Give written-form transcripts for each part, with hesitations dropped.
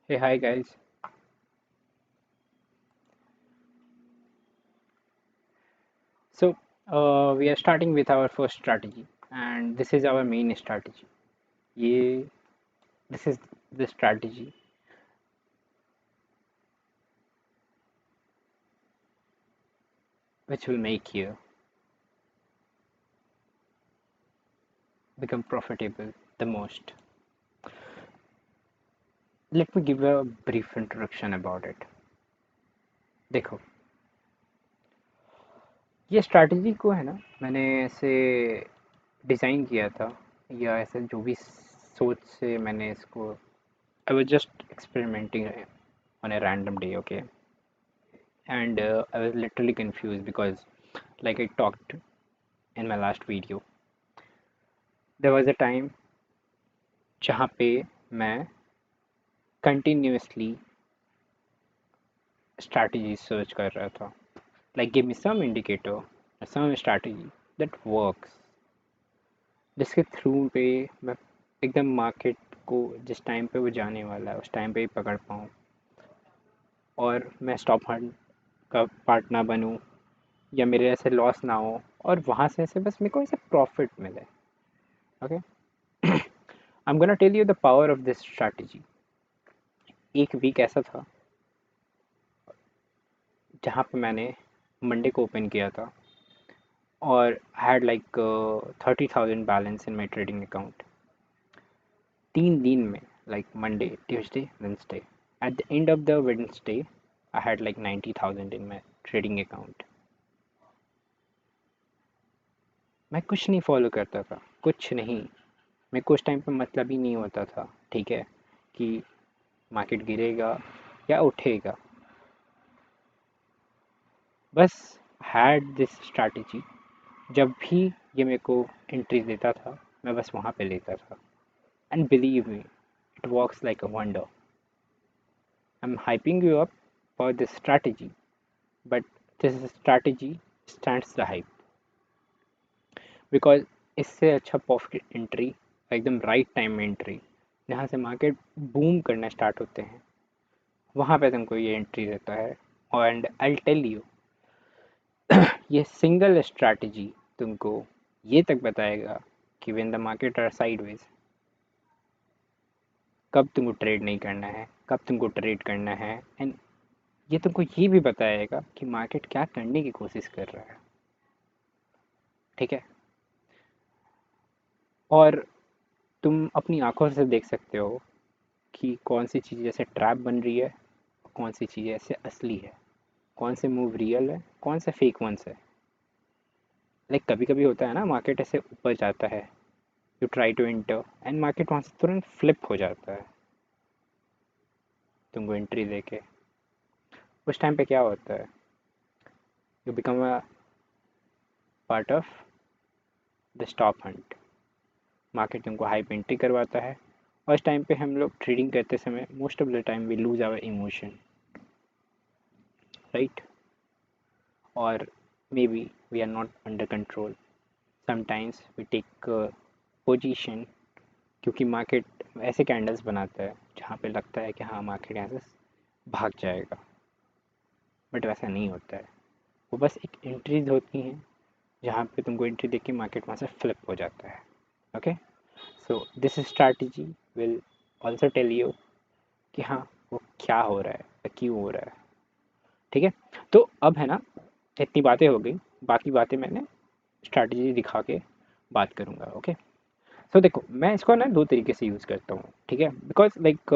Hey, hi guys. So, we are starting with our first strategy, and this is our main strategy. ये This is the strategy which will make you become profitable the most. Let me give a brief introduction about it. देखो, ये strategy को है ना, मैंने ऐसे design किया था या ऐसे जो भी सोच से मैंने इसको I was just experimenting on a random day, okay? And I was literally confused because, like I talked in my last video, there was a time जहाँ पे मैं continuously strategy सर्च कर रहा था, like give me some indicator, some strategy that works, जिसके through पे मैं एकदम मार्केट को जिस टाइम पे वो जाने वाला है उस टाइम पे ही पकड़ पाऊँ और मैं स्टॉप हंट का पार्ट ना बनूँ या मेरे ऐसे लॉस ना हो और वहाँ से ऐसे बस मेरे को ऐसे प्रॉफिट मिले. Okay, I am gonna tell you the power of this strategy. एक वीक ऐसा था जहाँ पे मैंने मंडे को ओपन किया था और had like 30,000 balance in my trading account. 3 दिन में like Monday Tuesday Wednesday, at the end of the Wednesday I had like 90,000 in my trading account. मैं कुछ नहीं फॉलो करता था, कुछ नहीं. मेरे को उस टाइम पे मतलब ही नहीं होता था, ठीक है, कि मार्केट गिरेगा या उठेगा. बस हैड दिस स्ट्रैटेजी. जब भी ये मेरे को एंट्री देता था मैं बस वहाँ पे लेता था. And believe me, it works like a wonder. I am hyping you up for this strategy, but this strategy stands the hype because इससे अच्छा प्रॉफिट एंट्री, एकदम राइट टाइम में एंट्री, जहाँ से मार्केट बूम करना स्टार्ट होते हैं, वहाँ पे तुमको ये एंट्री देता है. एंड आई टेल यू, ये सिंगल स्ट्रैटेजी तुमको ये तक बताएगा कि when the market are sideways कब तुमको ट्रेड नहीं करना है, कब तुमको ट्रेड करना है. एंड ये तुमको ये भी बताएगा कि मार्केट क्या करने की कोशिश कर रहा है, ठीक है. और तुम अपनी आंखों से देख सकते हो कि कौन सी चीज़ ऐसे ट्रैप बन रही है, कौन सी चीज़ ऐसे असली है, कौन से मूव रियल है, कौन से फेक वंस है. लाइक कभी कभी होता है ना, मार्केट ऐसे ऊपर जाता है, you try to enter and market वहाँ से तुरंत फ्लिप हो जाता है तुमको एंट्री देके. उस टाइम पे क्या होता है, you become a part of the stop Hunt. Market तुमको हाइप एंट्री करवाता है और इस टाइम पे हम लोग ट्रेडिंग करते समय most of the time we lose our emotion, right. और maybe we are not under control. Sometimes we take position क्योंकि मार्केट ऐसे कैंडल्स बनाता है जहाँ पे लगता है कि हाँ मार्केट यहाँ से भाग जाएगा, बट वैसा नहीं होता है. वो बस एक एंट्रीज होती हैं जहाँ पे तुमको एंट्री देख के मार्केट वहाँ से फ्लिप हो जाता है. Okay, so this strategy will also tell you कि हाँ वो क्या हो रहा है या क्यों हो रहा है, ठीक है. तो अब है ना, इतनी बातें हो गई, बाकी बातें मैंने स्ट्रैटेजी दिखा के बात करूँगा. ओके, सो देखो मैं इसको ना दो तरीके से यूज़ करता हूँ, ठीक है, बिकॉज लाइक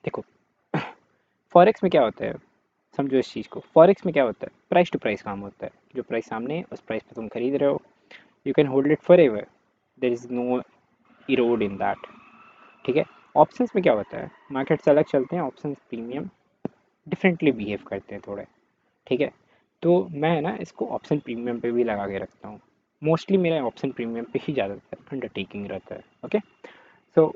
देखो, फॉरेक्स में क्या होता है, समझो इस चीज़ को. फॉरेक्स में क्या होता है, प्राइस टू प्राइस काम होता है. जो प्राइस सामने है उस प्राइस पे तुम खरीद रहे हो, you can hold it for ever, there is no erode in that, ठीक है. ऑप्शंस में क्या होता है, मार्केट से अलग चलते हैं, ऑप्शंस प्रीमियम डिफरेंटली बिहेव करते हैं थोड़े, ठीक है. तो मैं है ना इसको ऑप्शन प्रीमियम पे भी लगा के रखता हूँ. मोस्टली मेरा ऑप्शन प्रीमियम पे ही ज़्यादातर अंडरटेकिंग रहता है. ओके, सो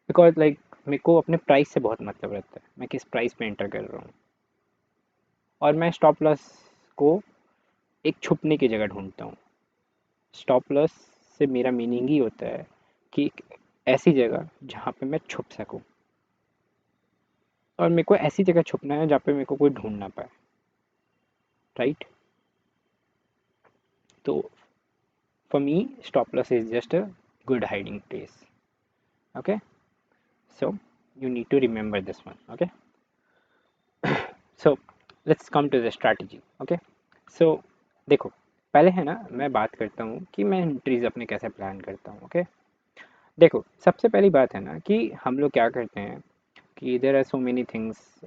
बिकॉज लाइक मेरे को अपने प्राइस से बहुत मतलब रहता है, मैं किस प्राइस पे एंटर कर रहा हूँ. और मैं स्टॉप लॉस को एक छुपने की जगह ढूंढता हूँ. स्टॉप लॉस से मेरा मीनिंग ही होता है कि एक ऐसी जगह जहाँ पे मैं छुप सकूँ. और मेरे को ऐसी जगह छुपना है जहाँ पे मेरे को कोई ढूंढ ना पाए, राइट? तो for me stop loss is just a good hiding place, okay? So you need to remember this one, okay? So let's come to the strategy, okay? So देखो, पहले है ना मैं बात करता हूँ कि मैं एंट्रीज अपने कैसे प्लान करता हूँ, ओके? देखो, सबसे पहली बात है ना कि हम लोग क्या करते हैं कि there are so many things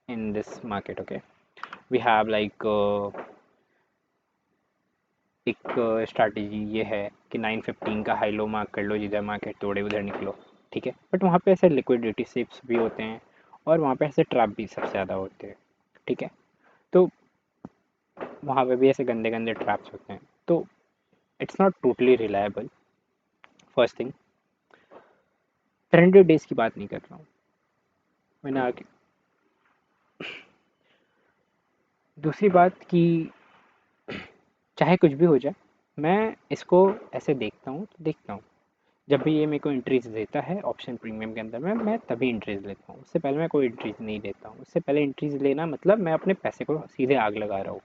in this market, okay? We have like एक स्ट्रैटेजी ये है कि 915 का हाई लो मार्क कर लो, जिधर मार्केट तोड़े उधर निकलो, ठीक है? बट वहाँ पे ऐसे लिक्विडिटी सिप्स भी होते हैं और वहाँ पे ऐसे ट्रैप भी सबसे ज़्यादा होते हैं, ठीक है? तो वहाँ पे भी ऐसे गंदे गंदे ट्रैप्स होते हैं, तो it's not totally reliable. First thing, 300 days की बात नहीं कर रहा हूँ मैंने आगे। दूसरी बात कि चाहे कुछ भी हो जाए, मैं इसको ऐसे देखता हूँ तो देखता हूँ, जब भी ये मेरे को एंट्रीज देता है ऑप्शन प्रीमियम के अंदर में, मैं तभी एंट्रीज लेता हूँ, उससे पहले मैं कोई एंट्रीज नहीं लेता हूँ। उससे पहले एंट्रीज लेना मतलब मैं अपने पैसे को सीधे आग लगा रहा हूँ,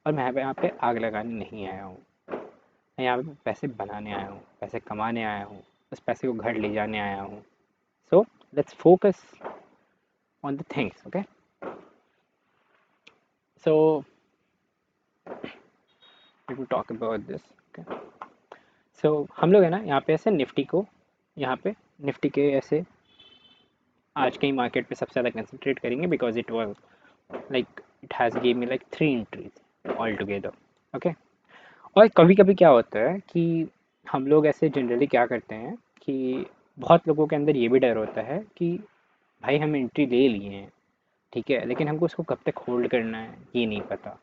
और मैं यहाँ पे आग लगाने नहीं आया हूँ। मैं यहाँ पे पैसे बनाने आया हूँ, पैसे कमाने आया हूँ, उस पैसे को घर ले जाने आया हूँ। So let's focus on the things, okay? So let me talk about this, okay? So हम लोग है ना यहाँ पे ऐसे निफ्टी को, यहाँ पे निफ्टी के ऐसे आज के ही मार्केट पे सबसे ज़्यादा कंसंट्रेट करेंगे, because it was like it has give me like 3 entries all together, okay? और कभी कभी क्या होता है कि हम लोग ऐसे जनरली क्या करते हैं कि बहुत लोगों के अंदर ये भी डर होता है कि भाई हम एंट्री ले लिए हैं, ठीक है, लेकिन हमको उसको कब तक होल्ड करना है ये नहीं पता,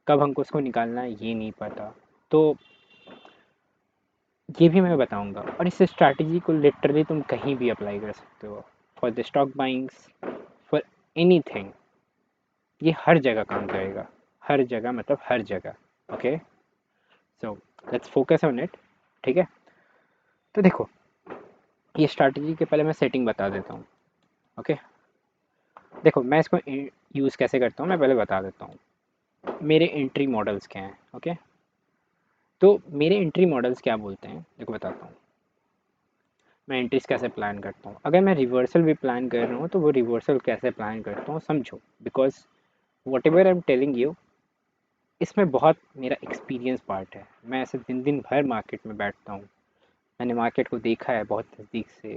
कब हमको उसको निकालना है ये नहीं पता। तो ये भी मैं बताऊंगा, और इस स्ट्रैटेजी को लिटरली तुम कहीं भी अप्लाई कर सकते हो, for the stock buyings, for anything. ये हर जगह काम करेगा, हर जगह मतलब हर जगह, okay? So let's focus on it, ठीक है? तो देखो, ये स्ट्रैटेजी के पहले मैं सेटिंग बता देता हूँ, ओके? देखो, मैं इसको यूज़ कैसे करता हूँ मैं पहले बता देता हूँ। मेरे एंट्री मॉडल्स क्या हैं, ओके? तो मेरे एंट्री मॉडल्स क्या बोलते हैं, देखो बताता हूँ। मैं एंट्रीज कैसे प्लान करता हूँ, अगर मैं रिवर्सल भी प्लान कर रहा हूँ तो वो रिवर्सल कैसे प्लान करता हूँ समझो, because what ever I am telling you, इसमें बहुत मेरा एक्सपीरियंस पार्ट है। मैं ऐसे दिन दिन भर मार्केट में बैठता हूँ, मैंने मार्केट को देखा है बहुत नज़दीक से,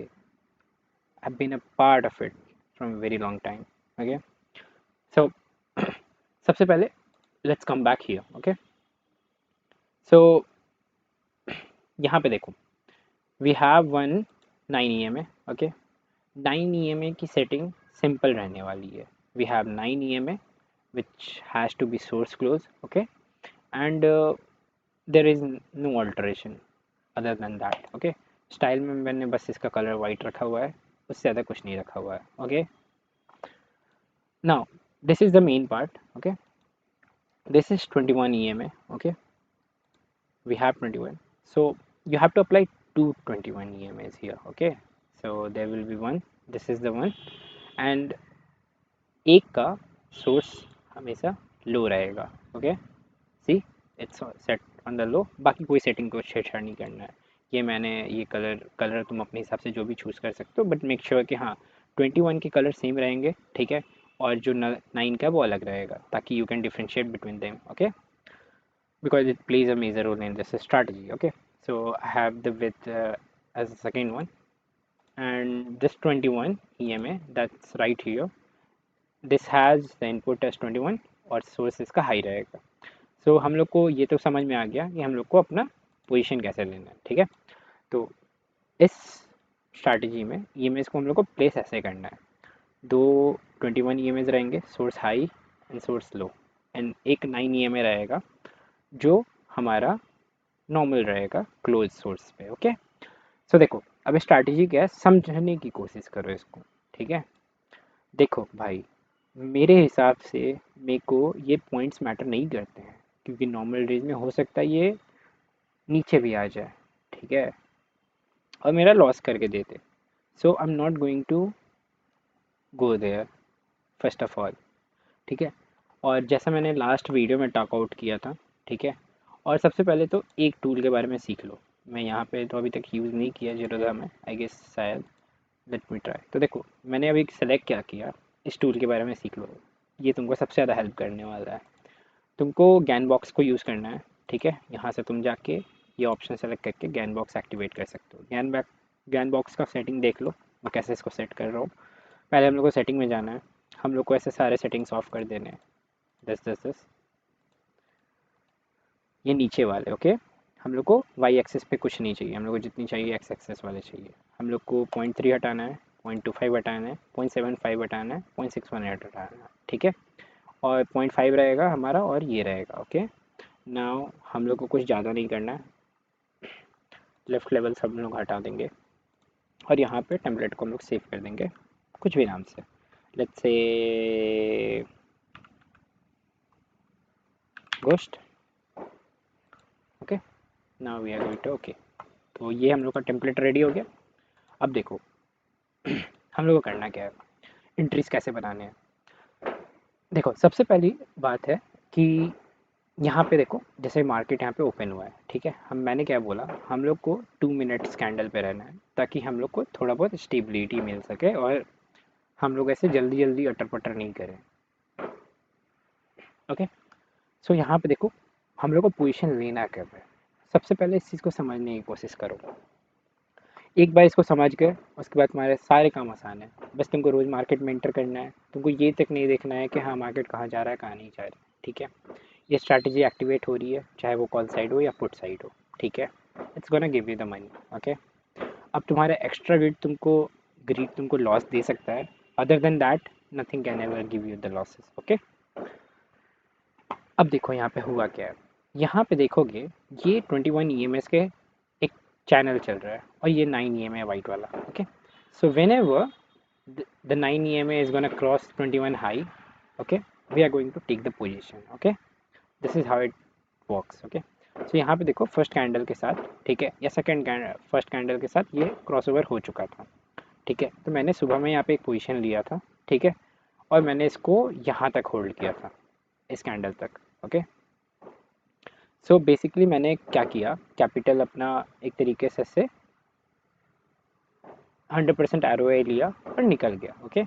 I been a part of it from a very long time, okay? So सबसे पहले let's come back here, okay? So यहाँ पे देखो, we have one 9 EMA, okay? 9 EMA की सेटिंग सिंपल रहने वाली है। We have 9 EMA which has to be source close, okay? And there is no alteration other than that, okay? Style में मैंने बस इसका कलर वाइट रखा हुआ है, उससे ज़्यादा कुछ नहीं रखा हुआ है, okay? Now this is the main part, okay? This is 21 EMA, okay? We have 21, so you have to apply two 21 EMAs here, okay? So there will be one, this is the one, and एक का source हमेशा low रहेगा, okay? See, it's set on the low, बाकी कोई setting को छेड़छाड़ नहीं करना है। ये मैंने ये कलर तुम अपने हिसाब से जो भी चूज़ कर सकते हो, बट मेक श्योर कि हाँ 21 के कलर सेम रहेंगे, ठीक है? और जो 9 का वो अलग रहेगा, ताकि you can differentiate between them, okay? Because it plays a major role in this strategy, okay? So I have the width as the second one, and this 21 EMA that's right here, this has the input as 21 और source इसका high रहेगा। सो हम लोग को ये तो समझ में आ गया कि हम लोग को अपना पोजीशन कैसे लेना है, ठीक है? तो इस स्ट्रैटेजी में ईएमएस को हम लोग को प्लेस ऐसे करना है, दो 21 ईएमएस रहेंगे, source high and source low, and एक 9 ईएमए रहेगा जो हमारा नॉर्मल रहेगा क्लोज सोर्स पे, ओके? सो देखो, अब स्ट्रैटेजी क्या है समझने की कोशिश करो इसको, ठीक है? देखो भाई, मेरे हिसाब से मेरे को ये पॉइंट्स मैटर नहीं करते हैं, क्योंकि नॉर्मल रेंज में हो सकता है ये नीचे भी आ जाए, ठीक है, और मेरा लॉस करके देते। So I am not going to go there first of all, ठीक है। और जैसा मैंने लास्ट वीडियो में टॉक आउट किया था, ठीक है। और सबसे पहले तो एक टूल के बारे में सीख लो। मैं यहाँ पे तो अभी तक यूज़ नहीं किया जीरोधा में, आई गेस शायद। Let me try. तो देखो मैंने अभी सेलेक्ट क्या किया, इस टूल के बारे में सीख लो। ये तुमको सबसे ज़्यादा हेल्प करने वाला है। तुमको गैन बॉक्स को यूज़ करना है, ठीक है। यहाँ से तुम जाके ये ऑप्शन सेलेक्ट करके गैन बॉक्स एक्टिवेट कर सकते हो। गैन बॉक्स का सेटिंग देख लो, मैं कैसे इसको सेट कर रहा हूँ। पहले हम लोग को सेटिंग में जाना है, हम लोग को ऐसे सारे सेटिंग्स ऑफ कर देने हैं, 10 ये नीचे वाले, ओके। हम लोग को वाई एक्सेस पे कुछ नहीं चाहिए, हम लोग को जितनी चाहिए एक्स एक्सेस वाले चाहिए। हम लोग को 0.3 हटाना है, 0.25 हटाना है, 0.75 हटाना है, 0.61 हटाना है, ठीक है। और 0.5 रहेगा हमारा और ये रहेगा, ओके। नाउ हम लोग को कुछ ज़्यादा नहीं करना है, लेफ़्ट लेवल सब हम लोग हटा देंगे। और यहाँ पे टेम्पलेट को हम लोग सेव कर देंगे कुछ भी नाम से, let's say ghost, okay. Now we are going to okay. तो ये हम लोग का टेम्पलेट रेडी हो गया। अब देखो हम लोग को करना क्या है, एंट्रीज कैसे बनाने हैं। देखो सबसे पहली बात है कि यहाँ पे देखो जैसे मार्केट यहाँ पे ओपन हुआ है, ठीक है। मैंने क्या बोला, हम लोग को 2 मिनट्स कैंडल पे रहना है ताकि हम लोग को थोड़ा बहुत स्टेबिलिटी मिल सके और हम लोग ऐसे जल्दी जल्दी अटर पटर नहीं करें, ओके। सो यहाँ पे देखो हम लोग को पोजीशन लेना कब है, सबसे पहले इस चीज़ को समझने की कोशिश करो। एक बार इसको समझ गए उसके बाद तुम्हारे सारे काम आसान है। बस तुमको रोज़ मार्केट में एंटर करना है, तुमको ये तक नहीं देखना है कि हाँ मार्केट कहाँ जा रहा है कहाँ नहीं जा रहा है, ठीक है। ये स्ट्रैटेजी एक्टिवेट हो रही है चाहे वो कॉल साइड हो या पुट साइड हो, ठीक है। It's gonna give you the money, okay. अब तुम्हारा एक्स्ट्रा ग्रीड तुमको लॉस दे सकता है, other than that nothing can ever give you the losses, okay. अब देखो यहाँ पे हुआ क्या है, यहाँ पे देखोगे ये 21 EMS के एक चैनल चल रहा है और ये 9 EMA है वाइट वाला, okay. So when ever the 9 EMA is gonna cross 21 high, okay, we are going to take the position, okay, this is how it works, okay। so यहाँ पे देखो फर्स्ट कैंडल के साथ, ठीक है, या फर्स्ट कैंडल के साथ ये क्रॉसओवर हो चुका था, ठीक है। तो मैंने सुबह में यहाँ पे एक पोजीशन लिया था, ठीक है, और मैंने इसको यहाँ तक होल्ड किया था, इस कैंडल तक, ओके। सो बेसिकली मैंने क्या किया, कैपिटल अपना एक तरीके से 100% ROI लिया और निकल गया, ओके।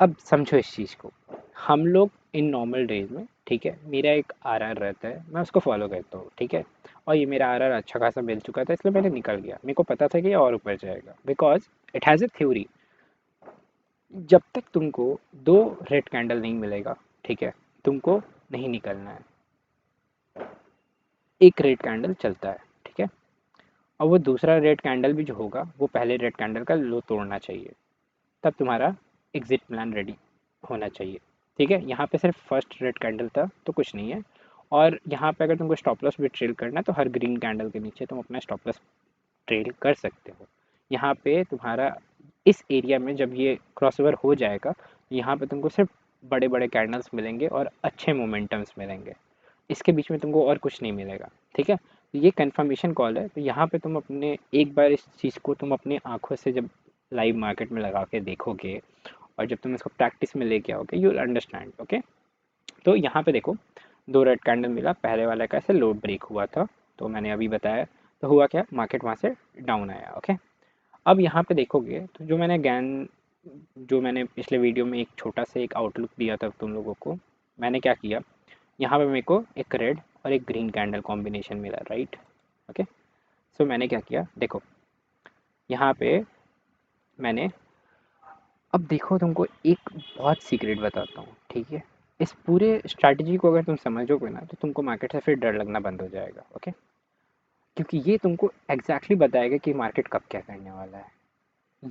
अब समझो इस चीज़ को, हम लोग इन नॉर्मल डेज में, ठीक है, मेरा एक RR रहता है, मैं उसको फॉलो करता हूँ, ठीक है। और ये मेरा RR अच्छा खासा मिल चुका था इसलिए मैंने निकल गया, मेरे को पता था कि ये और ऊपर जाएगा because it has a theory. जब तक तुमको 2 रेड कैंडल नहीं मिलेगा, ठीक है, तुमको नहीं निकलना है। एक रेड कैंडल चलता है, ठीक है, और वो दूसरा रेड कैंडल भी जो होगा वो पहले रेड कैंडल का लो तोड़ना चाहिए, तब तुम्हारा एग्जिट प्लान रेडी होना चाहिए, ठीक है। यहाँ पे सिर्फ फर्स्ट रेड कैंडल था तो कुछ नहीं है। और यहाँ पे अगर तुमको स्टॉप लॉस भी ट्रेल करना है तो हर ग्रीन कैंडल के नीचे तुम अपना स्टॉप लॉस ट्रेल कर सकते हो। यहाँ पे तुम्हारा इस एरिया में जब ये क्रॉसओवर हो जाएगा, यहाँ पे तुमको सिर्फ बड़े बड़े कैंडल्स मिलेंगे और अच्छे मोमेंटम्स मिलेंगे, इसके बीच में तुमको और कुछ नहीं मिलेगा, ठीक है। तो ये कंफर्मेशन कॉल है, तो यहाँ पे तुम अपने एक बार इस चीज़ को तुम अपनी आंखों से जब लाइव मार्केट में लगा के देखोगे और जब तुम इसको प्रैक्टिस में लेके आओगे यू विल अंडरस्टैंड, ओके। तो यहाँ पे देखो 2 रेड कैंडल मिला, पहले वाला का ऐसे लो ब्रेक हुआ था, तो मैंने अभी बताया। तो हुआ क्या, मार्केट वहाँ से डाउन आया, ओके। अब यहाँ पे देखोगे तो जो मैंने पिछले वीडियो में एक छोटा सा एक आउटलुक दिया था तुम लोगों को, मैंने क्या किया, यहाँ पे मेरे को एक रेड और एक ग्रीन कैंडल कॉम्बिनेशन मिला, राइट, ओके। सो मैंने क्या किया, देखो यहाँ पे मैंने, अब देखो तुमको एक बहुत सीक्रेट बताता हूँ, ठीक है। इस पूरे स्ट्रैटेजी को अगर तुम समझोगे ना तो तुमको मार्केट से फिर डर लगना बंद हो जाएगा, ओके। क्योंकि ये तुमको एग्जैक्टली बताएगा कि मार्केट कब क्या करने वाला है।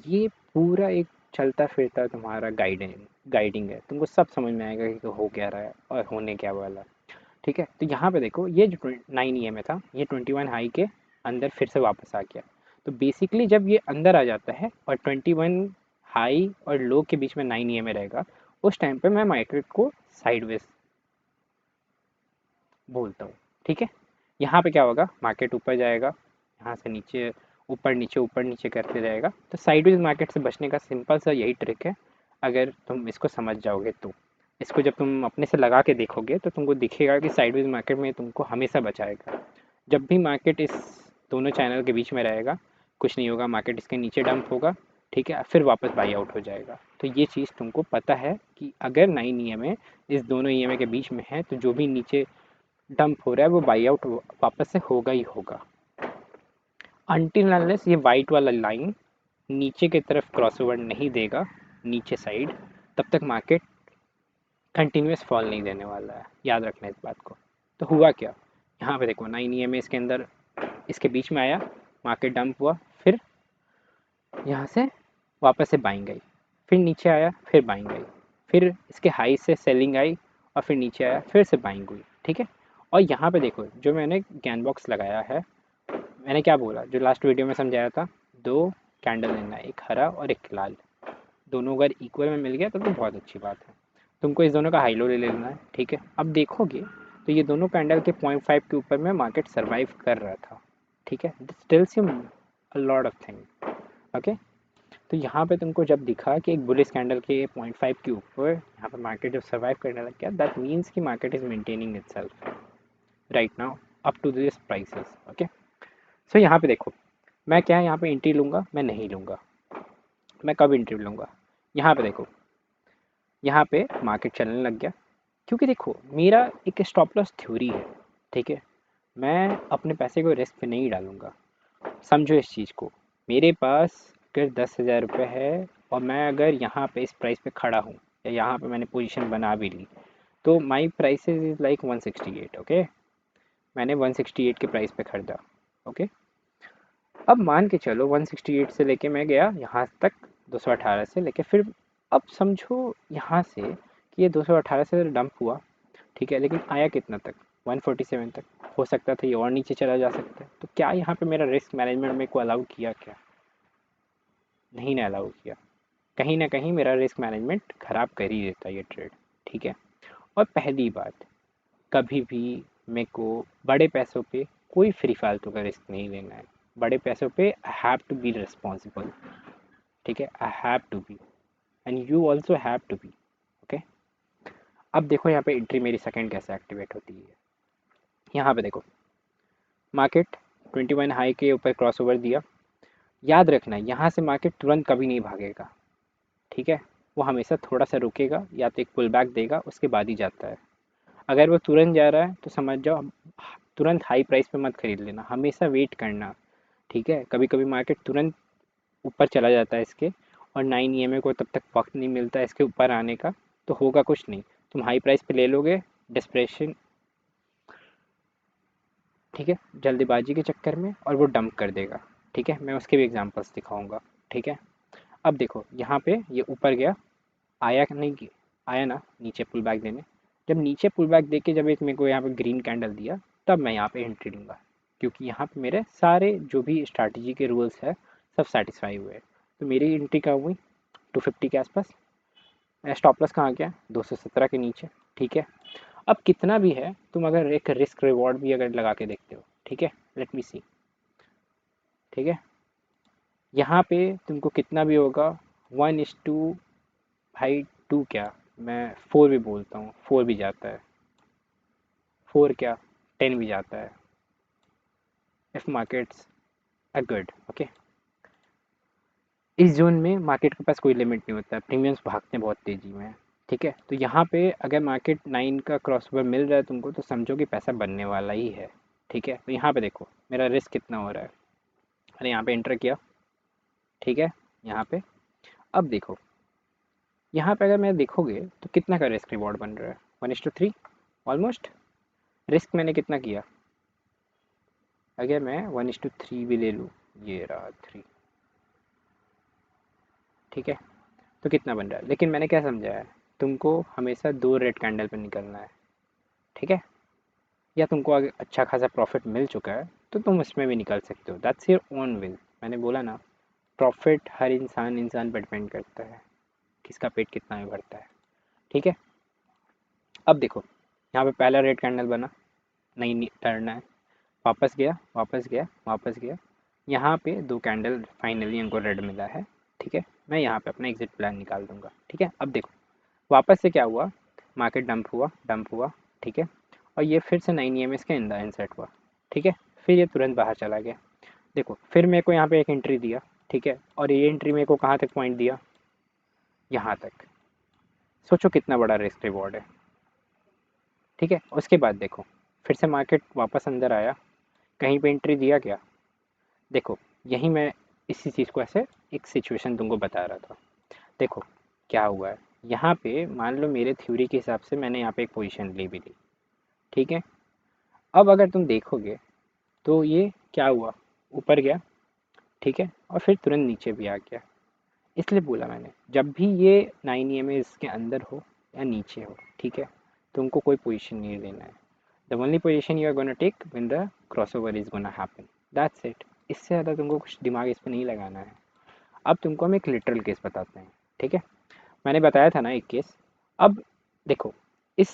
ये पूरा एक चलता फिरता तुम्हारा गाइडिंग है, तुमको सब समझ में आएगा कि तो हो क्या रहा है और होने क्या वाला है, ठीक है। तो यहाँ पे देखो ये जो 9 EMA था ये 21 हाई के अंदर फिर से वापस आ गया। तो बेसिकली जब ये अंदर आ जाता है और 21 हाई और लो के बीच में 9 EMA रहेगा, उस टाइम पे मैं मार्केट को साइडवेज बोलता हूँ, ठीक है। यहाँ पे क्या होगा, मार्केट ऊपर जाएगा, यहाँ से नीचे ऊपर नीचे करते रहेगा। तो साइडवेज मार्केट से बचने का सिंपल सा यही ट्रिक है, अगर तुम इसको समझ जाओगे तो। इसको जब तुम अपने से लगा के देखोगे तो तुमको दिखेगा कि साइडवेज मार्केट में तुमको हमेशा बचाएगा। जब भी मार्केट इस दोनों चैनल के बीच में रहेगा, कुछ नहीं होगा, मार्केट इसके नीचे डंप होगा, ठीक है, फिर वापस बाई आउट हो जाएगा। तो ये चीज़ तुमको पता है कि अगर 9 ईएमए इस दोनों ईएमए के बीच में है, तो जो भी नीचे डंप हो रहा है वो बाई आउट वापस से होगा ही होगा। अनटिल अनलेस ये वाइट वाला लाइन नीचे की तरफ क्रॉसओवर नहीं देगा, नीचे साइड, तब तक मार्केट कंटिन्यूस फॉल नहीं देने वाला है, याद रखना इस बात को। तो हुआ क्या, यहाँ पे देखो 9 ईएमए इसके अंदर, इसके बीच में आया, मार्केट डंप हुआ, फिर यहाँ से वापस से बाइंग आई, फिर नीचे आया, फिर बाइंग आई, फिर इसके हाई से सेलिंग आई, और फिर नीचे आया, फिर से बाइंग हुई, ठीक है। और यहाँ पे देखो जो मैंने ज्ञान बॉक्स लगाया है, मैंने क्या बोला जो लास्ट वीडियो में समझाया था, 2 कैंडल लेना है, एक हरा और एक लाल, दोनों अगर इक्वल में मिल गया तो बहुत अच्छी बात है। तुमको इस दोनों का हाई लो ले लेना है, ठीक है। अब देखोगे तो ये दोनों कैंडल के 0.5 के ऊपर में मार्केट सर्वाइव कर रहा था, ठीक है। This tells you a lot of thing, okay. तो यहाँ पे तुमको जब दिखा कि एक बुलिश कैंडल के 0.5 के ऊपर यहाँ पे मार्केट जब सर्वाइव करने लग गया, दैट मीन्स कि market is maintaining itself right now up to this prices, okay. So यहाँ पे देखो, मैं क्या यहाँ पे एंट्री लूँगा, मैं नहीं लूँगा। मैं कब एंट्री लूँगा, यहाँ पे देखो, यहाँ पे मार्केट चलने लग गया, क्योंकि देखो मेरा एक स्टॉप लॉस थ्योरी है, ठीक है। मैं अपने पैसे को रिस्क पे नहीं डालूँगा, समझो इस चीज़ को। मेरे पास अगर 10,000 रुपये है और मैं अगर यहाँ पे इस प्राइस पे खड़ा हूँ, या यहाँ पे मैंने पोजीशन बना भी ली, तो माई प्राइसेस इज़ लाइक 168, ओके। मैंने 168 के प्राइस पे खरीदा, ओके। अब मान के चलो 168 से लेके मैं गया यहाँ तक 218 से लेके, फिर अब समझो यहाँ से कि ये 218 से डंप हुआ, ठीक है, लेकिन आया कितना तक, 147 तक। हो सकता था ये और नीचे चला जा सकता है, तो क्या यहाँ पे मेरा रिस्क मैनेजमेंट मेरे को अलाउ किया, क्या नहीं ना अलाउ किया, कहीं ना कहीं मेरा रिस्क मैनेजमेंट ख़राब कर ही देता ये ट्रेड, ठीक है। और पहली बात, कभी भी मेरे को बड़े पैसों पे कोई फ्री फालतू का रिस्क नहीं लेना है। बड़े पैसों पे I have to be responsible, ठीक है, I have to be, and you also have to be, okay. अब देखो यहाँ पे एंट्री मेरी सेकंड कैसे एक्टिवेट होती है। यहाँ पे देखो मार्केट 21 हाई के ऊपर क्रॉस ओवर दिया, याद रखना यहाँ से मार्केट तुरंत कभी नहीं भागेगा, ठीक है। वो हमेशा थोड़ा सा रुकेगा, या तो एक पुल बैक देगा, उसके बाद ही जाता है। अगर वो तुरंत जा रहा है तो समझ जाओ तुरंत हाई प्राइस पे मत खरीद लेना, हमेशा वेट करना, ठीक है। कभी कभी मार्केट तुरंत ऊपर चला जाता है इसके, और 9 ईएमए को तब तक वक्त नहीं मिलता है इसके ऊपर आने का, तो होगा कुछ नहीं, तुम हाई प्राइस पे ले लोगे डिस्प्रेशन, ठीक है, जल्दीबाजी के चक्कर में, और वो डंप कर देगा, ठीक है। मैं उसके भी एग्जांपल्स दिखाऊंगा, ठीक है। अब देखो यहाँ पे ये ऊपर गया, आया कि नहीं, आया ना नीचे पुल बैक देने, जब नीचे पुल बैक दे के जब एक मेरे को यहाँ पे ग्रीन कैंडल दिया, तब मैं यहाँ पे एंट्री लूँगा, क्योंकि यहाँ पे मेरे सारे जो भी स्ट्रैटेजी के रूल्स है सब सेटिस्फाई हुए। तो मेरी एंट्री कहाँ हुई, 250 के आसपास। स्टॉप लॉस कहाँ गया, 217 के नीचे, ठीक है। अब कितना भी है, तुम अगर एक रिस्क रिवॉर्ड भी अगर लगा के देखते हो, ठीक है, लेट मी सी, ठीक है। यहाँ पे तुमको कितना भी होगा, 1:2, भाई 2 क्या, मैं 4 भी बोलता हूँ, 4 भी जाता है, 4 क्या, 10 भी जाता है, if markets are good, okay. इस जोन में मार्केट के पास कोई लिमिट नहीं होता है, प्रीमियम्स भागते हैं बहुत तेज़ी में, ठीक है। तो यहाँ पे अगर मार्केट 9 का क्रॉस ओवर मिल रहा है तुमको, तो समझो कि पैसा बनने वाला ही है, ठीक है। तो यहाँ पे देखो मेरा रिस्क कितना हो रहा है, मैंने यहाँ पे एंटर किया, ठीक है। यहाँ पे अब देखो, यहाँ पे अगर मैं देखोगे तो कितना का रिस्क रिवॉर्ड बन रहा है, 1:3 ऑलमोस्ट। रिस्क मैंने कितना किया, अगर मैं 1:3 भी ले लूँ, ये रहा 3, ठीक है। तो कितना बन रहा है, लेकिन मैंने क्या समझा है, तुमको हमेशा 2 रेड कैंडल पर निकलना है, ठीक है। या तुमको अगर अच्छा खासा प्रॉफिट मिल चुका है तो तुम उसमें भी निकल सकते हो, दैट्स योर ओन विल। मैंने बोला ना, प्रॉफिट हर इंसान इंसान पर डिपेंड करता है, किसका पेट कितना में भरता है, ठीक है। अब देखो यहाँ पे पहला रेड कैंडल बना, नहीं टर्न है, वापस गया, वापस गया, वापस गया, यहाँ पे 2 कैंडल फाइनली इनको रेड मिला है, ठीक है। मैं यहाँ पे अपना एग्जिट प्लान निकाल दूंगा, ठीक है। अब देखो वापस से क्या हुआ, मार्केट डंप हुआ, ठीक है। और ये फिर से 9 EMS के अंदर इंसर्ट हुआ, ठीक है। फिर ये तुरंत बाहर चला गया। देखो फिर मेरे को यहाँ पे एक एंट्री दिया, ठीक है। और ये एंट्री मेरे को कहाँ तक पॉइंट दिया, यहाँ तक। सोचो कितना बड़ा रिस्क रिवॉर्ड है, ठीक है। उसके बाद देखो फिर से मार्केट वापस अंदर आया, कहीं पे एंट्री दिया क्या, देखो यही मैं इसी चीज़ को ऐसे एक सिचुएशन तुमको बता रहा था। देखो क्या हुआ है, यहाँ पे मान लो मेरे थ्योरी के हिसाब से मैंने यहाँ पे एक पोजीशन ले भी ली, ठीक है। अब अगर तुम देखोगे तो ये क्या हुआ, ऊपर गया, ठीक है। और फिर तुरंत नीचे भी आ गया। इसलिए बोला मैंने जब भी ये 9 EMA के अंदर हो या नीचे हो, ठीक है, तुमको कोई पोजीशन नहीं लेना है। The only position you are gonna take when the crossover is gonna happen, that's it. इससे ज़्यादा तुमको कुछ दिमाग इस पर नहीं लगाना है। अब तुमको हम एक लिटरल केस बताते हैं, ठीक है। मैंने बताया था ना एक केस। अब देखो इस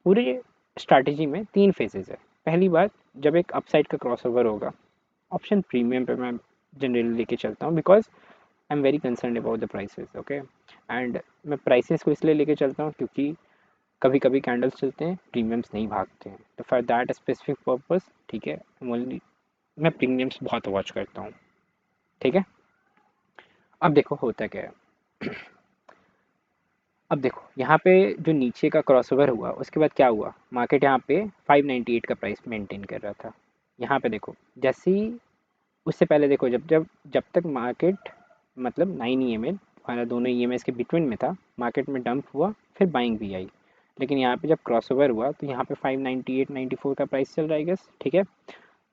पूरे स्ट्रैटेजी में 3 फेजेस है। पहली बात, जब एक अपसाइड का क्रॉसओवर होगा, ऑप्शन प्रीमियम पे मैं जनरली लेके चलता हूँ, because I am very concern about the prices, okay. And मैं प्राइसेस को इसलिए लेके चलता हूँ क्योंकि कभी कभी कैंडल्स चलते हैं, प्रीमियम्स नहीं भागते हैं, तो फॉर दैट स्पेसिफिक पर्पस, ठीक है, ओनली मैं प्रीमियम्स बहुत वॉच करता हूँ, ठीक है। अब देखो होता क्या है, अब देखो यहाँ पे जो नीचे का क्रॉसओवर हुआ उसके बाद क्या हुआ, मार्केट यहाँ पे 598 का प्राइस मेंटेन कर रहा था। यहाँ पे देखो जैसे ही, उससे पहले देखो जब जब जब तक मार्केट मतलब 9 EMA हमारा दोनों EMS के बिटवीन में था, मार्केट में डंप हुआ, फिर बाइंग भी आई। लेकिन यहाँ पे जब क्रॉसओवर हुआ तो यहाँ पे 598 94 का प्राइस चल रहा है गैस, ठीक है।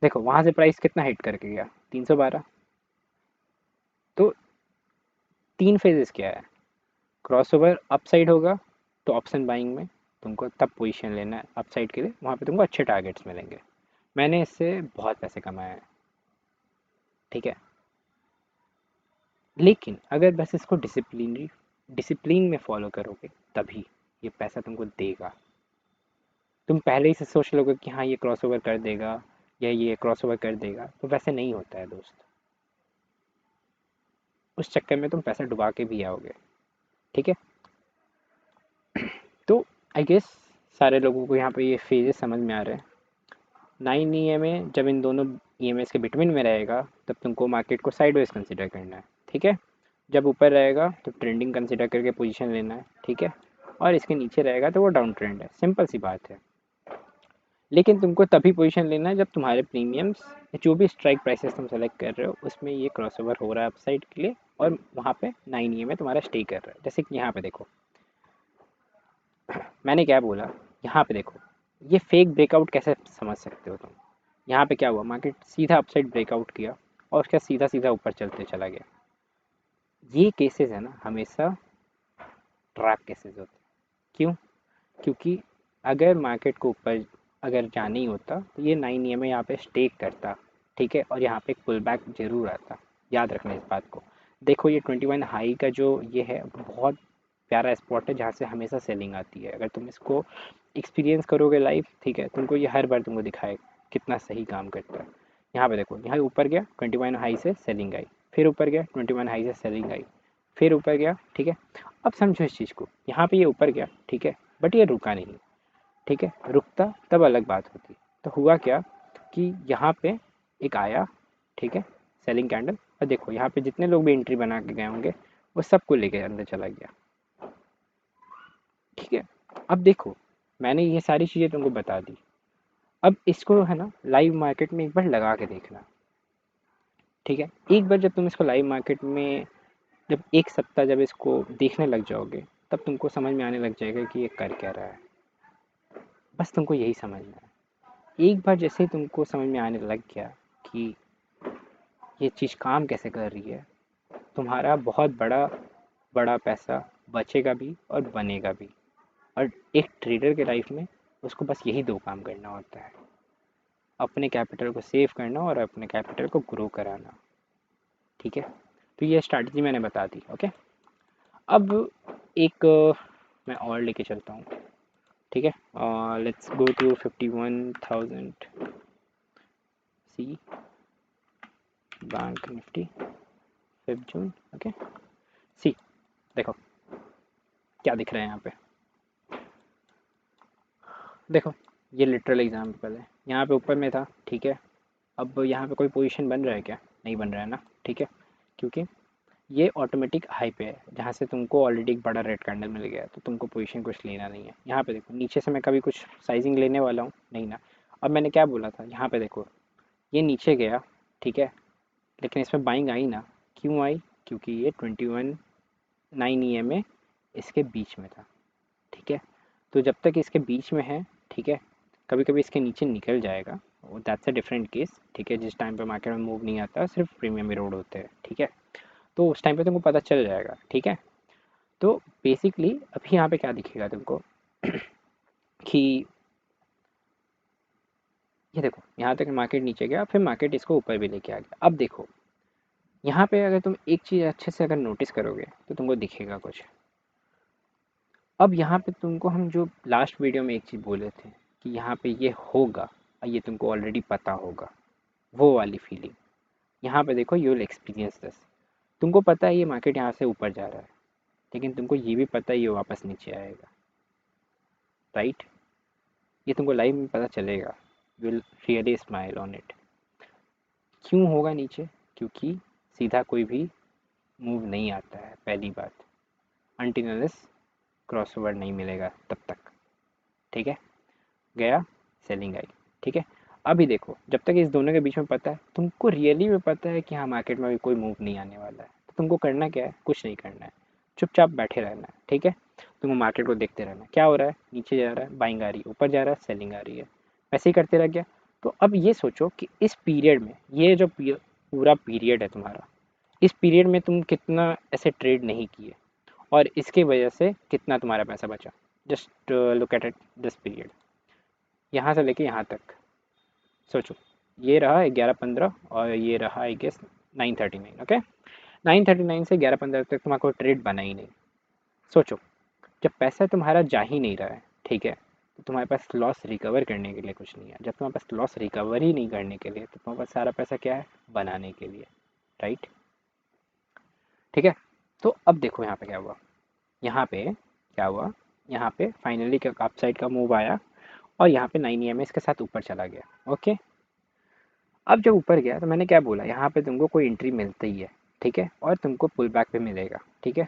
देखो वहाँ से प्राइस कितना हिट करके गया, 312। तो 3 फेजेस क्या है, क्रॉसओवर अपसाइड होगा तो ऑप्शन बाइंग में तुमको तब पोजीशन लेना है अपसाइड के लिए, वहाँ पे तुमको अच्छे टारगेट्स मिलेंगे। मैंने इससे बहुत पैसे कमाए हैं, ठीक है। लेकिन अगर बस इसको डिसिप्लिन में फॉलो करोगे तभी ये पैसा तुमको देगा। तुम पहले ही से सोच लोगे कि हाँ ये क्रॉसओवर कर देगा या ये क्रॉसओवर कर देगा, तो वैसे नहीं होता है दोस्त। उस चक्कर में तुम पैसा डुबा के भी आओगे, ठीक है। तो आई गेस सारे लोगों को यहाँ पे ये फेजेस समझ में आ रहे हैं। 9 EMA जब इन दोनों EMS के बिटवीन में रहेगा तब तुमको मार्केट को साइडवेज कंसिडर करना है, ठीक है। जब ऊपर रहेगा तो ट्रेंडिंग कंसिडर करके पोजीशन लेना है, ठीक है। और इसके नीचे रहेगा तो वो डाउन ट्रेंड है, सिंपल सी बात है। लेकिन तुमको तभी पोजीशन लेना है जब तुम्हारे प्रीमियम्स जो भी स्ट्राइक प्राइसेस तुम सेलेक्ट कर रहे हो उसमें ये क्रॉसओवर हो रहा है अपसाइड के लिए, और वहाँ पे 9 EMA तुम्हारा स्टे कर रहा है। जैसे कि यहाँ पे देखो मैंने क्या बोला, यहाँ पे देखो ये फेक ब्रेकआउट कैसे समझ सकते हो तुम। यहाँ पे क्या हुआ, मार्केट सीधा अपसाइड ब्रेकआउट किया और उसका सीधा सीधा ऊपर चलते चला गया। ये केसेस है ना हमेशा ट्रैप केसेस होते हैं। क्यों, क्योंकि अगर मार्केट को ऊपर अगर जाना ही होता तो ये 9 EMA यहाँ पे स्टे करता, ठीक है। और यहाँ पे एक पुल बैक जरूर आता, याद रखना इस बात को। देखो ये 21 हाई का जो ये है बहुत प्यारा स्पॉट है जहाँ से हमेशा सेलिंग आती है। अगर तुम इसको एक्सपीरियंस करोगे लाइव, ठीक है, तुमको ये हर बार तुमको दिखाएगा कितना सही काम करता है। यहाँ पे देखो यहाँ ऊपर गया 21 हाई से सेलिंग आई, फिर ऊपर गया 21 हाई से सेलिंग आई, फिर ऊपर गया, ठीक है। अब समझो इस चीज़ को, यहाँ पे ये ऊपर गया, ठीक है, बट ये रुका नहीं, ठीक है। रुकता तब अलग बात होती। तो हुआ क्या कि यहाँ पे एक आया, ठीक है, सेलिंग कैंडल, और देखो यहाँ पे जितने लोग भी एंट्री बना के गए होंगे वो सबको लेके अंदर चला गया, ठीक है। अब देखो मैंने ये सारी चीज़ें तुमको बता दी। अब इसको है ना लाइव मार्केट में एक बार लगा के देखना, ठीक है। एक बार जब तुम इसको लाइव मार्केट में जब एक सप्ताह जब इसको देखने लग जाओगे तब तुमको समझ में आने लग जाएगा कि ये कर क्या रहा है। बस तुमको यही समझना है। एक बार जैसे ही तुमको समझ में आने लग गया कि ये चीज़ काम कैसे कर रही है, तुम्हारा बहुत बड़ा बड़ा पैसा बचेगा भी और बनेगा भी। और एक ट्रेडर के लाइफ में उसको बस यही 2 काम करना होता है, अपने कैपिटल को सेव करना और अपने कैपिटल को ग्रो कराना, ठीक है। तो ये स्ट्रैटेजी मैंने बता दी, ओके। अब एक मैं और लेके चलता हूँ, ठीक है। Let's go to 51,000 see. Bank Nifty 5 June. Okay, see देखो क्या दिख रहा है यहाँ पे। देखो ये लिटरल एग्जाम्पल है, यहाँ पे ऊपर में था, ठीक है। अब यहाँ पे कोई पोजीशन बन रहा है क्या? नहीं बन रहा है ना, ठीक है, क्योंकि ये ऑटोमेटिक हाई पे है, जहाँ से तुमको ऑलरेडी एक बड़ा रेड कैंडल मिल गया है, तो तुमको पोजीशन कुछ लेना नहीं है। यहाँ पे देखो नीचे से मैं कभी कुछ साइजिंग लेने वाला हूँ नहीं ना। अब मैंने क्या बोला था, यहाँ पे देखो ये नीचे गया, ठीक है, लेकिन इसमें बाइंग आई ना। क्यों आई? क्योंकि ये 21 9 EMA इसके बीच में था, ठीक है। तो जब तक इसके बीच में है, ठीक है, कभी कभी इसके नीचे निकल जाएगा, दैट्स अ डिफरेंट केस, ठीक है। जिस टाइम पे मार्केट में मूव नहीं आता, सिर्फ प्रीमियम इरोड होते हैं, ठीक है, तो उस टाइम पे तुमको पता चल जाएगा, ठीक है। तो बेसिकली अभी यहाँ पे क्या दिखेगा तुमको कि ये देखो यहाँ तक मार्केट नीचे गया, फिर मार्केट इसको ऊपर भी लेके आ गया। अब देखो यहाँ पे अगर तुम एक चीज़ अच्छे से अगर नोटिस करोगे तो तुमको दिखेगा कुछ। अब यहाँ पे तुमको हम जो लास्ट वीडियो में एक चीज़ बोले थे कि यहाँ पे ये होगा और ये तुमको ऑलरेडी पता होगा, वो वाली फीलिंग यहाँ पे देखो, यू विल एक्सपीरियंस दिस। तुमको पता है ये मार्केट यहाँ से ऊपर जा रहा है, लेकिन तुमको ये भी पता है ये वापस नीचे आएगा, राइट। ये तुमको लाइव में पता चलेगा, will really smile on it. क्यों होगा नीचे? क्योंकि सीधा कोई भी मूव नहीं आता है, पहली बात, अनटिल क्रॉसओवर नहीं मिलेगा तब तक, ठीक है। गया, सेलिंग आई, ठीक है। अभी देखो जब तक इस दोनों के बीच में पता है, तुमको रियली में पता है कि हाँ मार्केट में अभी कोई मूव नहीं आने वाला है, तो तुमको करना क्या है? कुछ नहीं करना है, चुपचाप बैठे रहना है, ठीक है। तुमको मार्केट को देखते रहना है, क्या हो रहा है, नीचे जा रहा है बाइंग आ रही है, ऊपर जा रहा है सेलिंग आ रही है, ऐसे ही करते रह गया। तो अब ये सोचो कि इस पीरियड में, ये जो पूरा पीरियड है तुम्हारा, इस पीरियड में तुम कितना ऐसे ट्रेड नहीं किए और इसकी वजह से कितना तुम्हारा पैसा बचा। Just look at it this period, यहाँ से लेके यहाँ तक सोचो। ये रहा 11:15 और ये रहा आई गेस 9:39। ओके, 9:39 से 11:15 तक तुम्हारा कोई ट्रेड बना ही नहीं। सोचो जब पैसा तुम्हारा जा ही नहीं रहा है, ठीक है, तो तुम्हारे पास लॉस रिकवर करने के लिए कुछ नहीं है। जब तुम्हारे पास लॉस रिकवर ही नहीं करने के लिए, तो तुम्हारे पास सारा पैसा क्या है? बनाने के लिए, राइट, ठीक है। तो अब देखो यहाँ पे क्या हुआ, यहाँ पे क्या हुआ, यहाँ पे फाइनली अप साइड का मूव आया और यहाँ पे 9 EMA इसके साथ ऊपर चला गया। ओके, अब जब ऊपर गया तो मैंने क्या बोला, यहाँ पे तुमको कोई एंट्री मिलती ही है, ठीक है, और तुमको पुल बैक पे मिलेगा, ठीक है।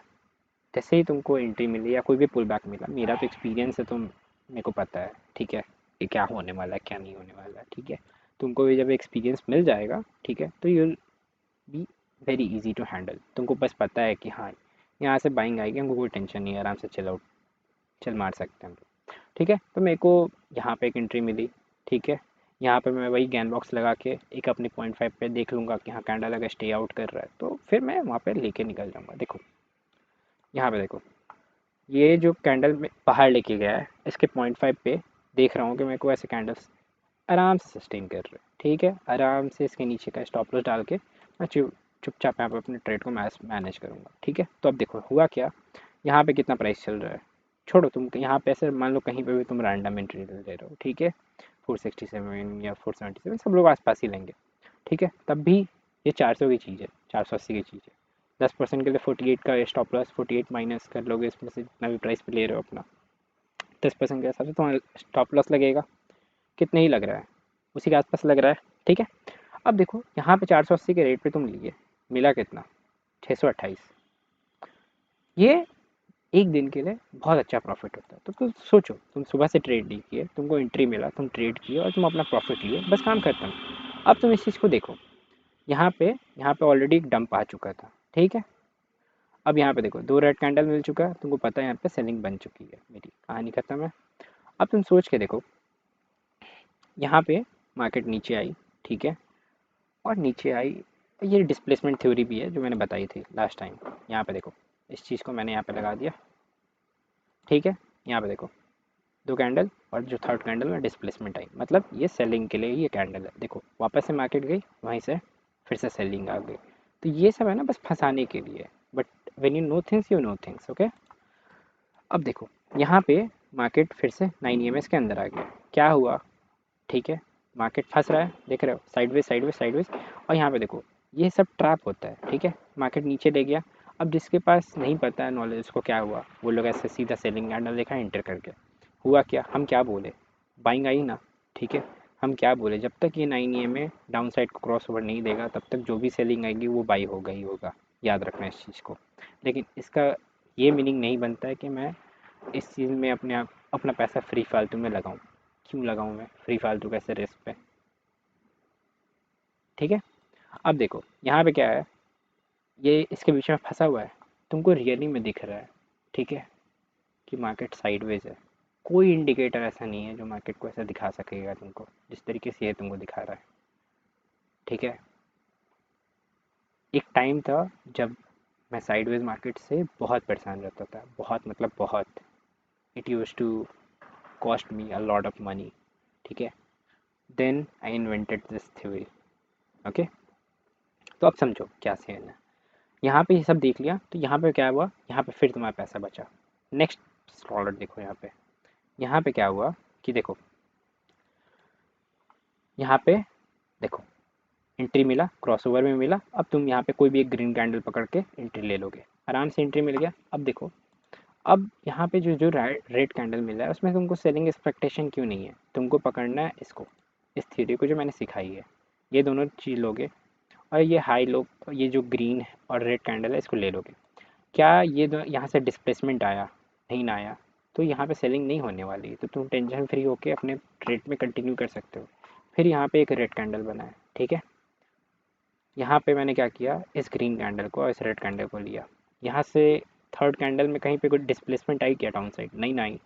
जैसे ही तुमको एंट्री मिली या कोई भी पुल बैक मिला, मेरा तो एक्सपीरियंस है तो मेरे को पता है, ठीक है, कि क्या होने वाला है क्या नहीं होने वाला है, ठीक है। तुमको भी जब एक्सपीरियंस मिल जाएगा, ठीक है, तो you will be very easy to handle. तुमको बस पता है कि हाँ यहाँ से बाइंग आएगी, हमको कोई टेंशन नहीं है, आराम से चल मार सकते हैं हम लोग, ठीक है। तो मेरे को यहाँ पे एक एंट्री मिली, ठीक है। यहाँ पे मैं वही गैन बॉक्स लगा के एक अपनी 0.5 पे देख लूँगा कि हाँ कैंडल अगर स्टे आउट कर रहा है तो फिर मैं वहाँ पे लेके निकल जाऊँगा। देखो यहाँ पे देखो, ये जो कैंडल में बाहर लेके गया है, इसके 0.5 पे देख रहा हूँ कि मेरे को ऐसे कैंडल्स आराम से सस्टेन कर रहे हैं, ठीक है। आराम से इसके नीचे का स्टॉप लॉस डाल के मैं चुपचाप यहाँ पे अपने ट्रेड को मैनेज करूँगा, ठीक है। तो अब देखो हुआ क्या, यहाँ पे कितना प्राइस चल रहा है, छोड़ो तुम यहाँ पे ऐसे मान लो कहीं पे भी तुम रैंडम एंट्री ले रहे हो, ठीक है, 467 या 477 सब लोग आसपास ही लेंगे, ठीक है। तब भी ये 400 की चीज़ है, 480 की चीज़ है। 10% के लिए 48 का स्टॉप लॉस, 48 माइनस कर लोगे इसमें से जितना भी प्राइस पे ले रहे हो अपना, 10% के हिसाब से तुम्हारा स्टॉप लॉस लगेगा, कितने ही लग रहा है, उसी के आसपास लग रहा है, ठीक है। अब देखो यहाँ पे 480 के रेट पे तुम लिए, मिला कितना? 628। ये एक दिन के लिए बहुत अच्छा प्रॉफिट होता है। तो तुम सोचो, तुम सुबह से ट्रेड नहीं किए, तुमको एंट्री मिला, तुम ट्रेड किए और तुम अपना प्रॉफिट लिए, बस काम खत्म। अब तुम इस चीज़ को देखो, यहाँ पे ऑलरेडी एक डंप आ चुका था, ठीक है। अब यहाँ पे देखो 2 रेड कैंडल मिल चुका है, तुमको पता है यहाँ पे सेलिंग बन चुकी है, मेरी कहानी खत्म है। अब तुम सोच के देखो, यहाँ पे मार्केट नीचे आई, ठीक है, और नीचे आई, ये डिस्प्लेसमेंट थ्योरी भी है जो मैंने बताई थी लास्ट टाइम। यहाँ पे देखो इस चीज़ को मैंने यहाँ पे लगा दिया, ठीक है। यहाँ पे देखो 2 कैंडल और जो थर्ड कैंडल में डिस्प्लेसमेंट आई, मतलब ये सेलिंग के लिए ही ये कैंडल है। देखो वापस से मार्केट गई, वहीं से फिर से सेलिंग आ गई। तो ये सब है ना बस फंसाने के लिए, but when you know things you know things, okay. अब देखो यहाँ पे मार्केट फिर से 9 EMS के अंदर आ गया, क्या हुआ, ठीक है, मार्केट फंस रहा है, देख रहे हो, साइडवेज साइडवेज साइडवेज, और यहाँ पे देखो ये सब ट्रैप होता है, ठीक है। मार्केट नीचे ले गया, अब जिसके पास नहीं पता है नॉलेज, उसको क्या हुआ, वो लोग ऐसे सीधा सेलिंग कैंडल देखा, एंटर कर गया। हुआ क्या, हम क्या बोले, बाइंग आई ना, ठीक है। हम क्या बोले, जब तक ये 9 में डाउन साइड को क्रॉस ओवर नहीं देगा तब तक जो भी सेलिंग आएगी वो बाई होगा ही होगा, याद रखना इस चीज़ को। लेकिन इसका ये मीनिंग नहीं बनता है कि मैं इस चीज़ में अपना पैसा फ्री फालतू में लगाऊं। क्यों लगाऊं मैं फ्री फालतू कैसे रिस्क पे, ठीक है। अब देखो यहाँ पे क्या है, ये इसके बीच में फंसा हुआ है, तुमको रियली में दिख रहा है, ठीक है, कि मार्केट साइडवेज है। कोई इंडिकेटर ऐसा नहीं है जो मार्केट को ऐसा दिखा सकेगा तुमको जिस तरीके से ये तुमको दिखा रहा है, ठीक है। एक टाइम था जब मैं साइडवेज मार्केट से बहुत परेशान रहता था, बहुत मतलब बहुत। It use to cost me a lot of money, ठीक है। Then I invented this theory, okay. तो अब समझो क्या सीन है। यहाँ पे ये सब देख लिया, तो यहाँ पे क्या हुआ, यहाँ पे फिर तुम्हारा पैसा बचा। नेक्स्ट स्लॉट देखो यहाँ पे, यहाँ पे क्या हुआ कि देखो, यहाँ पे देखो एंट्री मिला, क्रॉसओवर में मिला। अब तुम यहाँ पे कोई भी एक ग्रीन कैंडल पकड़ के एंट्री ले लोगे, आराम से एंट्री मिल गया। अब देखो, अब यहाँ पे जो जो रेड कैंडल मिला है उसमें तुमको सेलिंग एक्सपेक्टेशन क्यों नहीं है, तुमको पकड़ना है इसको, इस थ्योरी को जो मैंने सिखाई है। ये दोनों चीज़ लोगे और ये हाई लो, ये जो ग्रीन और रेड कैंडल है इसको ले लोगे। क्या ये दो यहाँ से डिस्प्लेसमेंट आया, नहीं ना आया, तो यहाँ पे सेलिंग नहीं होने वाली, तो तुम टेंशन फ्री होके अपने ट्रेड में कंटिन्यू कर सकते हो। फिर यहाँ पे एक रेड कैंडल बना है, ठीक है। यहाँ पे मैंने क्या किया, इस ग्रीन कैंडल को और इस रेड कैंडल को लिया। यहाँ से थर्ड कैंडल में कहीं पे कोई डिस्प्लेसमेंट आई क्या डाउन साइड, नहीं ना आई।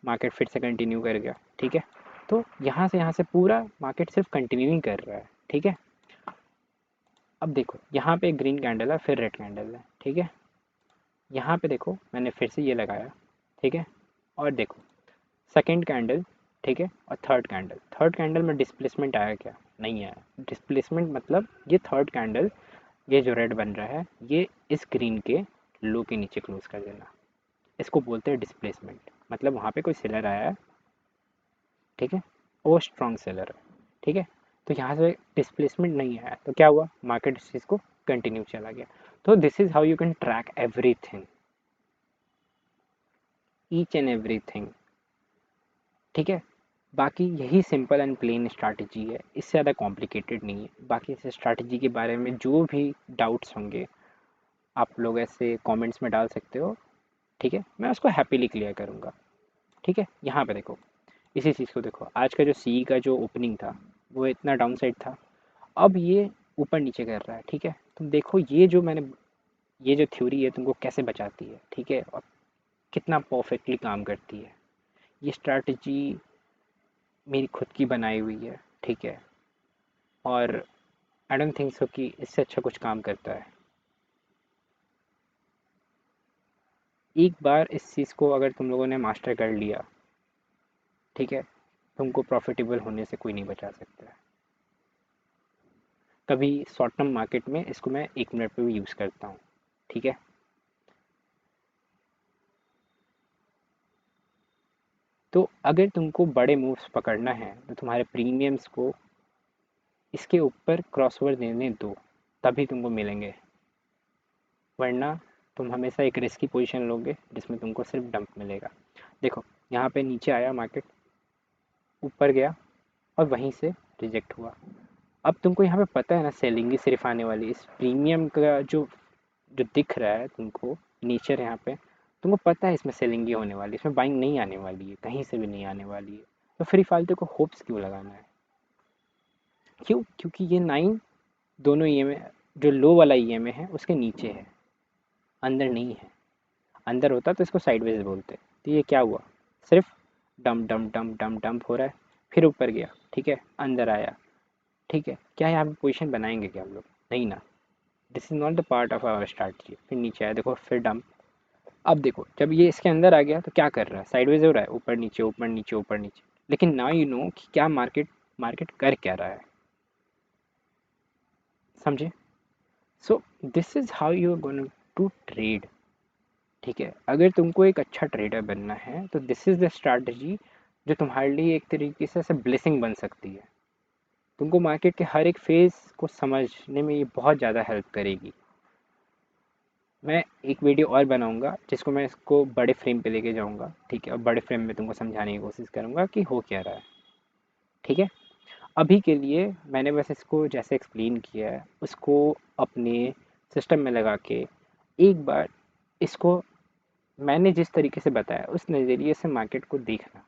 मार्केट फिर से कंटिन्यू कर गया, ठीक है। तो यहाँ से पूरा मार्केट सिर्फ कंटिन्यूइंग कर रहा है, ठीक है। अब देखो यहाँ पे एक ग्रीन कैंडल है, फिर रेड कैंडल है, ठीक है। यहाँ पे देखो मैंने फिर से ये लगाया, ठीक है। और देखो सेकेंड कैंडल, ठीक है, और थर्ड कैंडल में डिस्प्लेसमेंट आया क्या, नहीं आया। डिस्प्लेसमेंट मतलब ये थर्ड कैंडल, ये जो रेड बन रहा है, ये इस ग्रीन के लो के नीचे क्लोज कर देना, इसको बोलते हैं डिस्प्लेसमेंट। मतलब वहाँ पे कोई सेलर आया है, ठीक है, वो स्ट्रॉन्ग सेलर है, ठीक है। तो यहाँ से डिस्प्लेसमेंट नहीं आया तो क्या हुआ, मार्केट इस चीज़ को कंटिन्यू चला गया। तो this is how you can track everything, each and everything, ठीक है। बाकी यही सिंपल एंड प्लेन स्ट्रैटेजी है, इससे ज़्यादा कॉम्प्लिकेटेड नहीं है। बाकी इस स्ट्रैटेजी के बारे में जो भी डाउट्स होंगे आप लोग ऐसे कमेंट्स में डाल सकते हो, ठीक है, मैं उसको हैप्पीली क्लियर करूँगा, ठीक है। यहाँ पे देखो, इसी चीज़ को देखो, आज का जो सी का जो ओपनिंग था वो इतना डाउन साइड था, अब ये ऊपर नीचे कर रहा है, ठीक है। तुम देखो ये जो थ्योरी है तुमको कैसे बचाती है, ठीक है, और कितना परफेक्टली काम करती है। ये स्ट्रैटेजी मेरी खुद की बनाई हुई है, ठीक है, और आई डोंट थिंक सो कि इससे अच्छा कुछ काम करता है। एक बार इस चीज़ को अगर तुम लोगों ने मास्टर कर लिया, ठीक है, तुमको प्रॉफिटेबल होने से कोई नहीं बचा सकता है। कभी शॉर्ट टर्म मार्केट में इसको मैं 1 मिनट पे भी यूज़ करता हूँ, ठीक है। तो अगर तुमको बड़े मूव्स पकड़ना है तो तुम्हारे प्रीमियम्स को इसके ऊपर क्रॉसओवर देने दो, तभी तुमको मिलेंगे, वरना तुम हमेशा एक रिस्की पोजीशन लोगे जिसमें तुमको सिर्फ डंप मिलेगा। देखो यहाँ पे नीचे आया मार्केट, ऊपर गया और वहीं से रिजेक्ट हुआ। अब तुमको यहाँ पे पता है ना सेलिंग ही सिर्फ आने वाली, इस प्रीमियम का जो जो दिख रहा है तुमको नीचे यहाँ पे, तुमको पता है इसमें सेलिंग ही होने वाली है, इसमें बाइंग नहीं आने वाली है, कहीं से भी नहीं आने वाली है। तो फ्री फालतू को होप्स क्यों लगाना है, क्यों, क्योंकि ये 9 दोनों ईएमए, जो लो वाला ईएमए है उसके नीचे है, अंदर नहीं है। अंदर होता तो इसको साइडवेज बोलते। तो ये क्या हुआ, सिर्फ dump dump dump dump dump हो रहा है, फिर ऊपर गया, ठीक है, अंदर आया, ठीक है। क्या यहाँ पे पोजीशन बनाएंगे क्या हम लोग, नहीं ना, this is not the part of our strategy. फिर नीचे आया, देखो फिर डंप। अब देखो जब ये इसके अंदर आ गया तो क्या कर रहा है, साइडवेज हो रहा है, ऊपर नीचे ऊपर नीचे ऊपर नीचे। लेकिन नाउ यू नो कि क्या मार्केट मार्केट कर क्या रहा है, समझे। So this is how you are going to trade, ठीक है। अगर तुमको एक अच्छा ट्रेडर बनना है तो दिस इज द स्ट्रैटेजी जो तुम्हारे लिए एक तरीके से ब्लेसिंग बन सकती है, तुमको मार्केट के हर एक फेज़ को समझने में ये बहुत ज़्यादा हेल्प करेगी। मैं एक वीडियो और बनाऊँगा जिसको मैं इसको बड़े फ्रेम पे लेके जाऊँगा, ठीक है? और बड़े फ्रेम में तुमको समझाने की कोशिश करूँगा कि हो क्या रहा है, ठीक है? अभी के लिए मैंने बस इसको जैसे एक्सप्लेन किया है, उसको अपने सिस्टम में लगा के एक बार इसको मैंने जिस तरीके से बताया उस नज़रिए से मार्केट को देखना,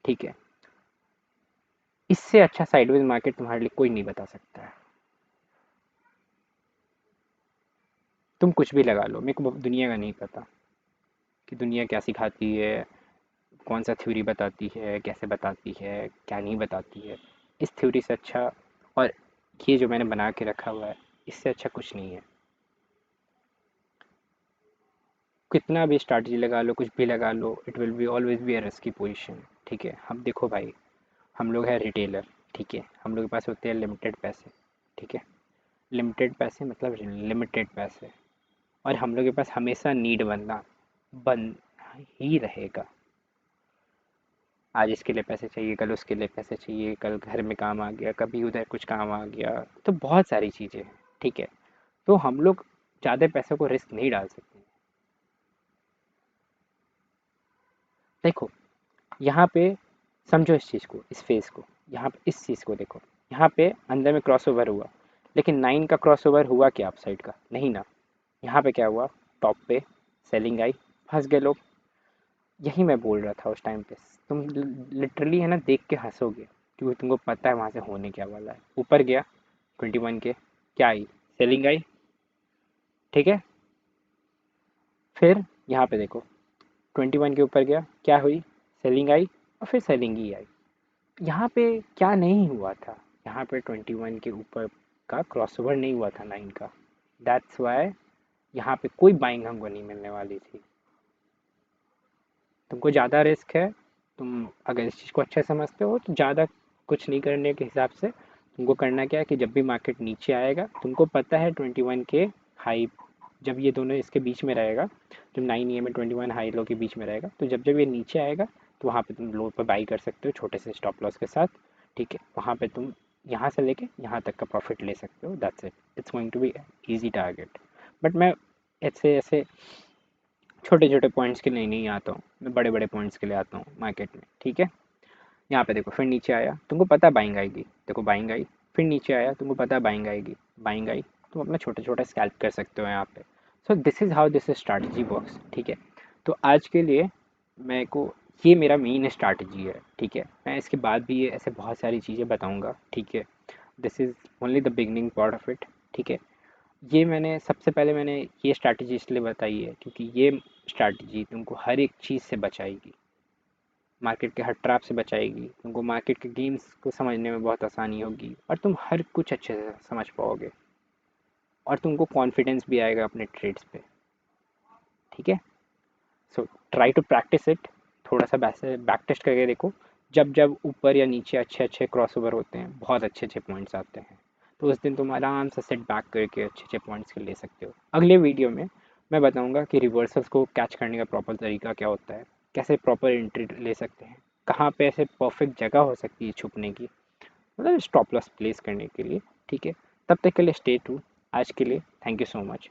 ठीक है? इससे अच्छा साइडवेज मार्केट तुम्हारे लिए कोई नहीं बता सकता है। तुम कुछ भी लगा लो, मेरे को दुनिया का नहीं पता कि दुनिया क्या सिखाती है, कौन सा थ्योरी बताती है, कैसे बताती है, क्या नहीं बताती है। इस थ्योरी से अच्छा और ये जो मैंने बना के रखा हुआ है, इससे अच्छा कुछ नहीं है। कितना भी स्ट्रैटेजी लगा लो, कुछ भी लगा लो, it will be always be a risky position, ठीक है? हम देखो भाई, हम लोग हैं रिटेलर, ठीक है? हम लोग के पास होते हैं लिमिटेड पैसे, ठीक है? लिमिटेड पैसे मतलब लिमिटेड पैसे, और हम लोग के पास हमेशा नीड बन ही रहेगा। आज इसके लिए पैसे चाहिए, कल उसके लिए पैसे चाहिए, कल घर में काम आ गया, कभी उधर कुछ काम आ गया, तो बहुत सारी चीज़ें हैं, ठीक है? तो हम लोग ज़्यादा पैसों को रिस्क नहीं डाल सकते। देखो, यहाँ पे समझो इस चीज़ को, इस फेज़ को, यहाँ पे इस चीज़ को देखो। यहाँ पे अंदर में क्रॉसओवर हुआ, लेकिन 9 का क्रॉसओवर हुआ क्या अपसाइड का? नहीं ना। यहाँ पे क्या हुआ? टॉप पे सेलिंग आई, फँस गए लोग। यही मैं बोल रहा था उस टाइम पे। तुम लिटरली है ना देख के हँसोगे, क्योंकि तुमको पता है वहाँ से होने क्या वाला है। ऊपर गया 21 के, क्या आई? सेलिंग आई, ठीक है? फिर यहाँ पे देखो 21 के ऊपर गया, क्या हुई? सेलिंग आई और फिर सेलिंग ही आई। यहाँ पे क्या नहीं हुआ था? यहाँ पे 21 के ऊपर का क्रॉसओवर नहीं हुआ था 9 का। दैट्स वाई यहाँ पे कोई बाइंग हमको नहीं मिलने वाली थी। तुमको ज़्यादा रिस्क है, तुम अगर इस चीज़ को अच्छे समझते हो तो ज़्यादा कुछ नहीं करने के हिसाब से तुमको करना क्या है कि जब भी मार्केट नीचे आएगा, तुमको पता है 21 के हाई, जब ये दोनों इसके बीच में रहेगा, जब 9 EM में 21 हाई लो के बीच में रहेगा, तो जब जब ये नीचे आएगा तो वहाँ पे तुम लो पर बाई कर सकते हो छोटे से स्टॉप लॉस के साथ, ठीक है? वहाँ पे तुम यहाँ से लेके यहाँ तक का प्रॉफिट ले सकते हो। That's it, it's going to be easy target. But मैं ऐसे ऐसे छोटे छोटे पॉइंट्स के लिए नहीं आता हूँ, मैं बड़े बड़े पॉइंट्स के लिए आता हूँ मार्केट में, ठीक है? यहाँ पे देखो फिर नीचे आया, तुमको पता बाइंग आएगी, देखो बाइंग आई, फिर नीचे आया, तुमको पता बाइंग आएगी, बाइंग आई, तुम अपना छोटा छोटा स्कैल्प कर सकते हो यहाँ पे। So this is how this strategy works, ठीक है? तो आज के लिए मेरे को ये मेरा मेन स्ट्रैटेजी है, ठीक है? मैं इसके बाद भी ये ऐसे बहुत सारी चीज़ें बताऊँगा, ठीक है? This is only the beginning part of it, ठीक है? ये मैंने सबसे पहले मैंने ये स्ट्रैटेजी इसलिए बताई है क्योंकि ये स्ट्रैटेजी तुमको हर एक चीज़ से बचाएगी, मार्केट के हर ट्रैप से बचाएगी, तुमको मार्केट के गेम्स को समझने में बहुत आसानी होगी और तुम हर कुछ अच्छे से समझ पाओगे, और तुमको कॉन्फिडेंस भी आएगा अपने ट्रेड्स पे, ठीक है? So try to practise it, थोड़ा सा वैसे बैक टेस्ट करके देखो। जब जब ऊपर या नीचे अच्छे अच्छे क्रॉसओवर होते हैं, बहुत अच्छे अच्छे पॉइंट्स आते हैं, तो उस दिन तुम आराम से सेट बैक करके अच्छे अच्छे पॉइंट्स ले सकते हो। अगले वीडियो में मैं बताऊंगा कि रिवर्सल्स को कैच करने का प्रॉपर तरीका क्या होता है, कैसे प्रॉपर एंट्री ले सकते हैं, कहाँ पे ऐसे परफेक्ट जगह हो सकती है छुपने की, मतलब स्टॉप लॉस प्लेस करने के लिए, ठीक है? तब तक के लिए स्टे ट्यून। आज के लिए थैंक यू सो मच।